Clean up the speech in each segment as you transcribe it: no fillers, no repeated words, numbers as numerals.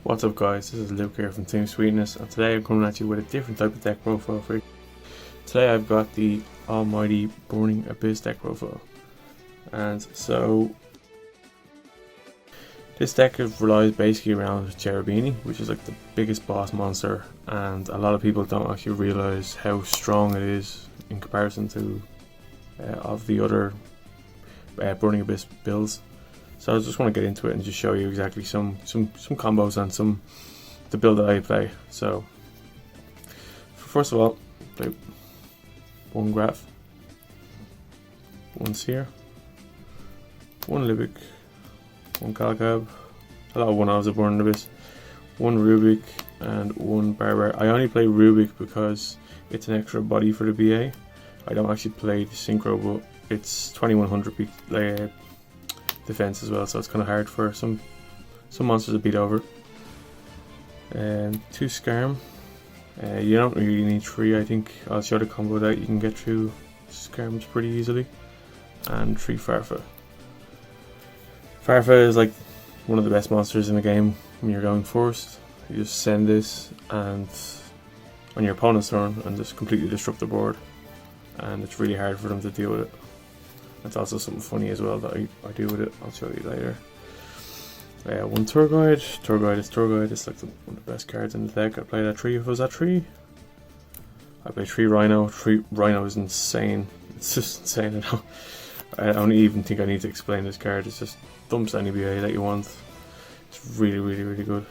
What's up guys, this is Luke here from Team Sweetness, and today I'm coming at you with a different type of deck profile for you. Today I've got the Almighty Burning Abyss deck profile. And so this deck relies basically around Cherubini, which is like the biggest boss monster, and a lot of people don't actually realise how strong it is in comparison to of the other Burning Abyss builds. So I just want to get into it and just show you exactly some combos and the build that I play. So first of all, play one Graph, one Seer, one Libic, one Calcab, a lot of 1-ofs of Burning Abyss, one Rubik, and one Barbar. I only play Rubik because it's an extra body for the BA. I don't actually play the Synchro, but it's 2100 defense as well, so it's kind of hard for some monsters to beat over. And 2 Skarm. You don't really need 3. I think I'll show the combo that you can get through Skarms pretty easily. And 3 Farfa. Farfa is like one of the best monsters in the game when you're going first. You just send this and on your opponent's turn and just completely disrupt the board, and it's really hard for them to deal with it. That's also something funny as well that I do with it. I'll show you later. One Tour Guide. Tour Guide. It's like one of the best cards in the deck. I played at 3 if I was at 3. I played 3 Rhino. 3 Rhino is insane. It's just insane. I don't even think I need to explain this card. It's just dumps any BA that you want. It's really good.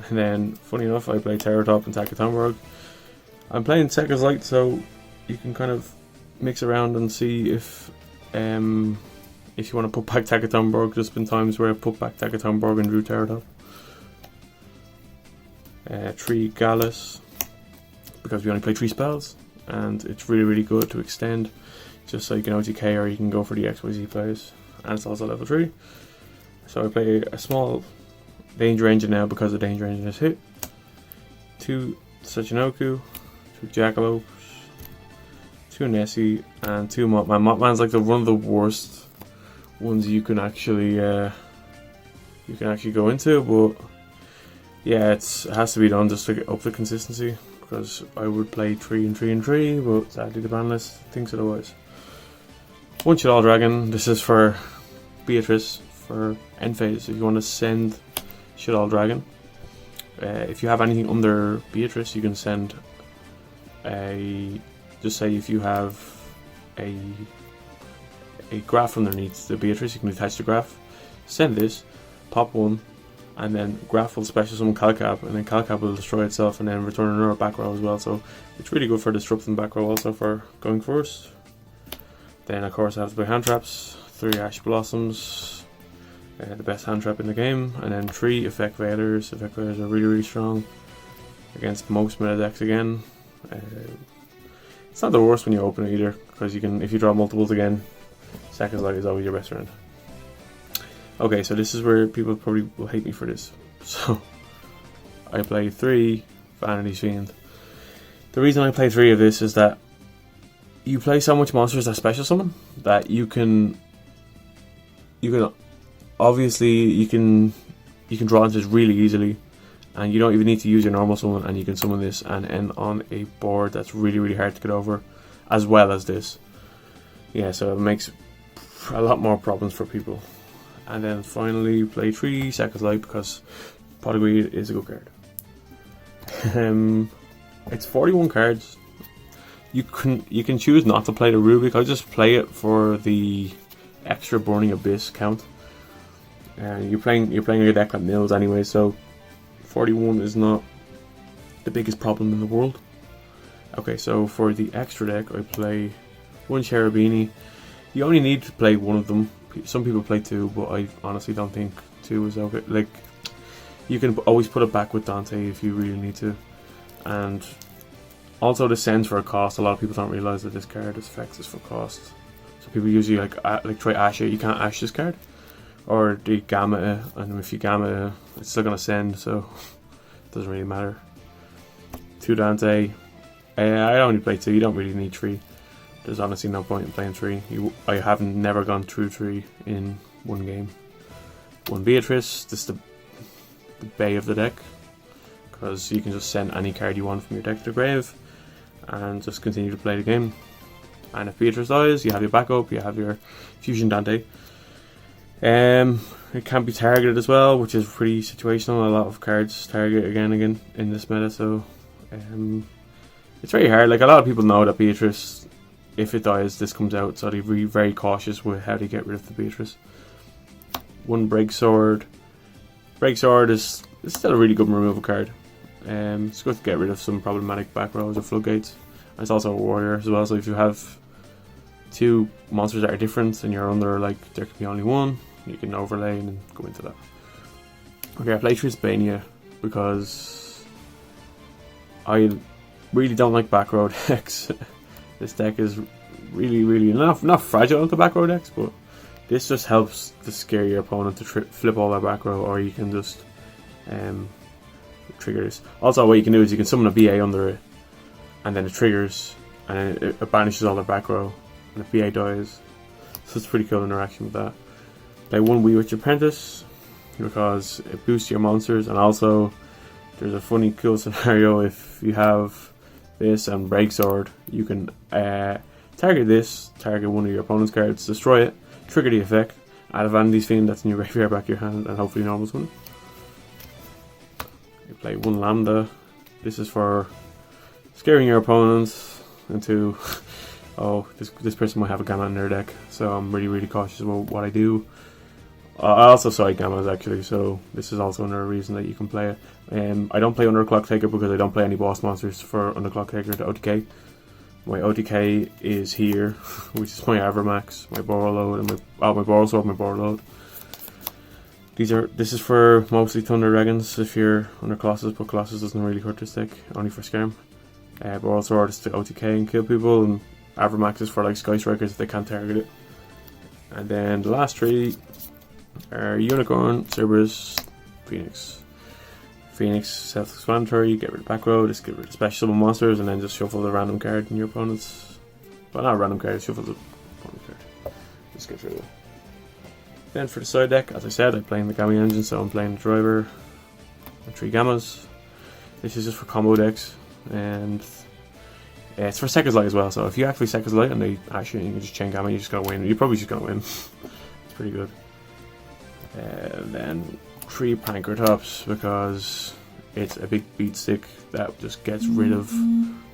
And then, funny enough, I play Terror Top and Takatomborg. I'm playing Sekka's Light, so you can kind of mix around and see if you want to put back Takatomborg. There's been times where I put back Takatomborg and drew Terror Top. 3 Gallus, because we only play 3 spells, and it's really good to extend, just so you can OTK or you can go for the XYZ plays, and it's also level 3. So I play a small Danger Engine now because the Danger Engine is hit. 2 Sachinoku, 2 Jackalope, 2 Nessie, and 2 Mopman. Mopman's like one of the worst ones you can actually go into, but yeah, it has to be done just to get up the consistency, because I would play 3 and 3 and 3, but sadly the ban list thinks otherwise. 1 Shaddoll Dragon. This is for Beatrice for end phase. If you want to send Shaddoll Dragon, if you have anything under Beatrice, you can send just say if you have a graph underneath the Beatrice, you can attach the graph, send this, pop 1, and then graph will special summon Calcab, and then Calcab will destroy itself and then return another back row as well. So it's really good for disrupting back row, also for going first. Then of course I have to play hand traps. 3 Ash Blossoms, the best hand trap in the game, and then 3 Effect Veilers. Effect Veilers are really strong against most meta decks again. It's not the worst when you open it either, because you can, if you draw multiples again, Sekka's Light is always your best friend. Okay, so this is where people probably will hate me for this. So I play 3 Vanity Fiend. The reason I play 3 of this is that you play so much monsters that special summon that you can obviously draw into this really easily, and you don't even need to use your normal summon, and you can summon this and end on a board that's really hard to get over, as well as this. Yeah, so it makes a lot more problems for people. And then finally play 3 Sekka's Light, because Pot of Greed is a good card. It's 41 cards. You can choose not to play the Rubik. I just play it for the extra Burning Abyss count. You're playing a deck that mills anyway, so 41 is not the biggest problem in the world. Okay, so for the extra deck, I play 1 Cherubini. You only need to play 1 of them. Some people play 2, but I honestly don't think 2 is okay. Like, you can always put it back with Dante if you really need to. And also this sends for a cost. A lot of people don't realise that this card effects is for cost. So people usually like try Ash it. You can't Ash this card, or the Gamma it, and if you Gamma it, it's still gonna send, so it doesn't really matter. 2 Dante. I only play 2. You don't really need 3. There's honestly no point in playing 3. I haven't never gone through 3 in one game. one Beatrice. This is the bay of the deck, because you can just send any card you want from your deck to the grave and just continue to play the game. And if Beatrice dies, you have your backup, you have your Fusion Dante. It can be targeted as well, which is pretty situational. A lot of cards target again and again in this meta, so it's very hard. Like, a lot of people know that Beatrice, if it dies, this comes out, so they're very cautious with how they get rid of the Beatrice. One Break Sword. Break Sword is still a really good removal card. It's good to get rid of some problematic back rows or floodgates. And it's also a warrior as well, so if you have two monsters that are different and you're under, like, there can be only one, you can overlay and go into that. Okay, I play Trisbania because I really don't like back row decks. This deck is really not fragile into back row decks, but this just helps to scare your opponent to flip all their back row, or you can just trigger this. Also, what you can do is you can summon a BA under it, and then it triggers, and then it banishes all their back row, and if BA dies. So it's a pretty cool interaction with that. Play one Witch Apprentice because it boosts your monsters, and also there's a funny cool scenario if you have this and Break Sword, you can target this, target one of your opponent's cards, destroy it, trigger the effect, add a Vanity's Fiend that's in your graveyard back to your hand, and hopefully normal summon. You play one Lambda. This is for scaring your opponents into oh, this person might have a Gamma in their deck, so I'm really cautious about what I do. I also side Gammas actually, so this is also another reason that you can play it. I don't play Underclock Taker because I don't play any boss monsters for Underclock Taker to OTK. My OTK is here, which is my Avermax, my Borrowload, and my Borrow Sword, my Borrowload. This is for mostly Thunder Dragons if you're under Colossus, but Colossus doesn't really hurt this deck, only for Skarm. Borrow Sword is to OTK and kill people, and Avermax is for like Sky Strikers if they can't target it. And then the last three are Unicorn, Cerberus, Phoenix. Phoenix, self-explanatory, get rid of back row, just get rid of special summon monsters, and then just shuffle the random card in your opponent's. Well, not a random card, shuffle the opponent's card. Just get rid of it. Then for the side deck, as I said, I'm playing the Gamma engine, so I'm playing the driver and 3 Gammas. This is just for combo decks, and it's for Second's Light as well, so if you activate Second's Light and they actually you can just chain Gamma, you're just gonna win. You're probably just gonna win. It's pretty good. Then 3 Pankratops because it's a big beat stick that just gets rid of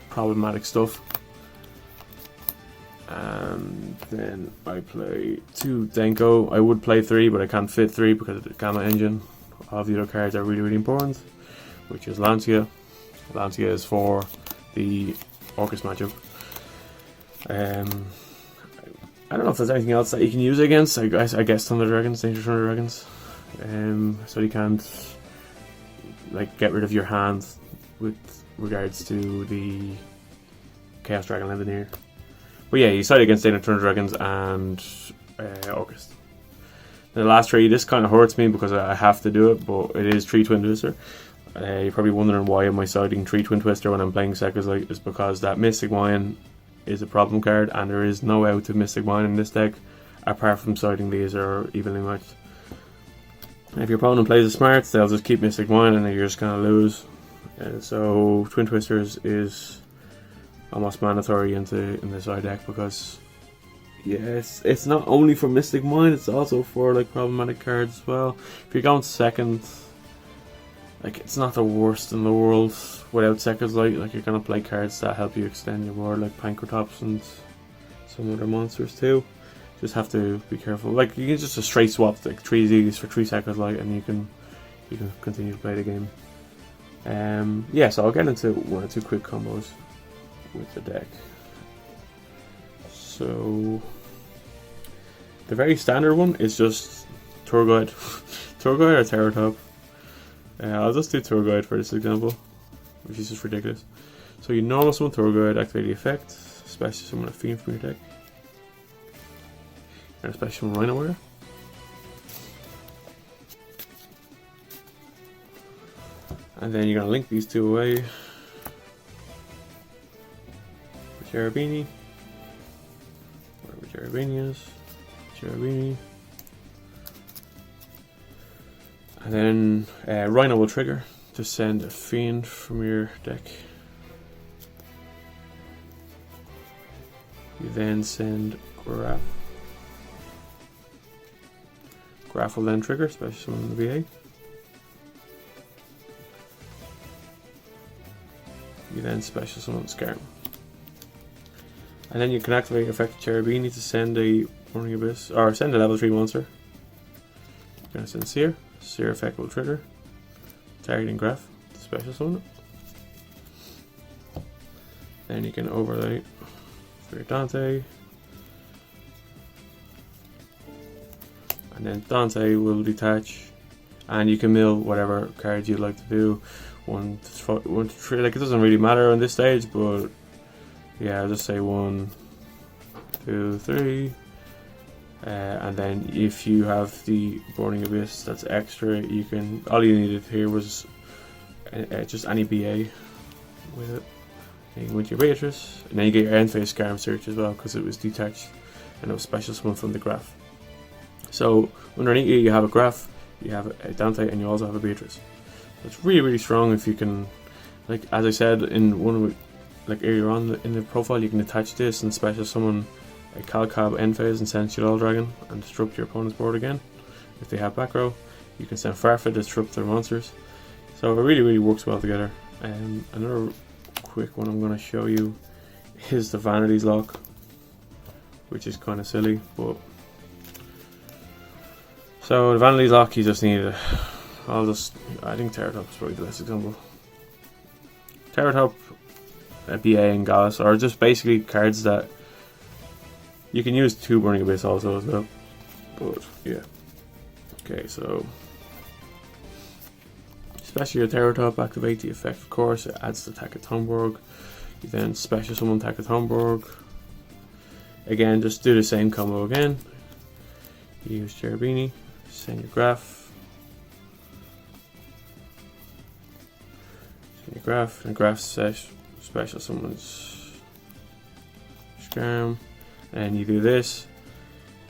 problematic stuff. And then I play 2 Denko. I would play 3, but I can't fit 3 because of the Gamma engine. All the other cards are really important, which is Lancia. Lancia is for the Orcus matchup. I don't know if there's anything else that you can use against. I guess Thunder Dragons, Danger Thunder Dragons. So you can't like get rid of your hand with regards to the Chaos Dragon Levineer. But yeah, you side against Danger Thunder Dragons and Orcus. The last 3, this kind of hurts me because I have to do it, but it is 3 Twin Twister. You're probably wondering why am I siding 3 Twin Twister when I'm playing Second's Light. It's because that Mystic Mine is a problem card, and there is no out to Mystic Mine in this deck apart from siding these or evenly matched. If your opponent plays a smart, they'll just keep Mystic Mine and you're just gonna lose. So Twin Twisters is almost mandatory in the side deck because yes, it's not only for Mystic Mine, it's also for like problematic cards as well. If you're going second, like it's not the worst in the world without Second's Light. Like you're gonna play cards that help you extend your board, like Pankratops and some other monsters too. Just have to be careful. Like you can just a straight swap like 3 Z's for 3 Second's Light, and you can continue to play the game. Yeah, so I'll get into 1 or 2 quick combos with the deck. So the very standard one is just Tour Guide, Tour Guide or Terror Top. I'll just do Tour Guide for this example, which is just ridiculous. So you normal summon Tour Guide, activate the effect, special summon a Fiend from your deck, and a special summon Rhino Warrior. And then you're going to link these 2 away for Cherubini, wherever Cherubini is, Cherubini. And then Rhino will trigger to send a Fiend from your deck. You then send Graph. Graph will then trigger, special summon the VA. You then special summon Scarm. And then you can activate effective Cherubini to send a Burning Abyss, or send a level 3 monster. You're going to send Seer. Seer effect will trigger. Targeting Graph, special summon it. Then you can overlay for your Dante. And then Dante will detach. And you can mill whatever cards you'd like to do. 1 to 3, like it doesn't really matter on this stage, but yeah, I'll just say 1, 2, 3. And then if you have the Burning Abyss that's extra, you can, all you needed here was just any BA with it. And you can with your Beatrice, and then you get your end phase Scarm Search as well, because it was detached and it was special summon from the Graph. So underneath you have a Graph, you have a Dante, and you also have a Beatrice. It's really, really strong if you can, like as I said in one of, like earlier on in the profile, you can attach this and special summon a Calcab end phase and send Shaddoll Dragon and disrupt your opponent's board again. If they have back row, you can send Farfa to disrupt their monsters. So it really, really works well together. Another quick one I'm going to show you is the Vanity's Lock, which is kind of silly, but so the Vanity's Lock, you just need I think Terratop is probably the best example. Terratop, BA and Gallus are just basically cards that you can use 2 Burning Abyss also as well. But yeah. Okay, so especially your Terratop, activate the effect, of course, it adds the attack at Tomborg. You then special summon attack at Tomborg. Again, just do the same combo again. You use Cherubini, send your Graph. Your Graph, and Graph special summons Scarm, and you do this.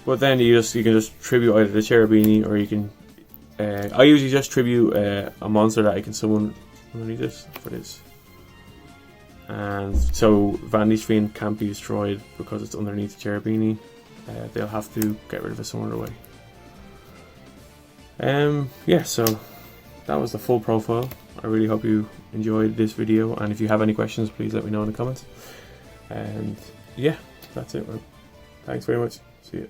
But then you can just tribute either the Cherubini, or you can. I usually just tribute a monster that I can summon underneath this for this, and so Vanity's Fiend can't be destroyed because it's underneath the Cherubini. They'll have to get rid of it some other way. Yeah, so that was the full profile. I really hope you enjoyed this video, and if you have any questions, please let me know in the comments. And yeah, that's it, man. Thanks very much. See you.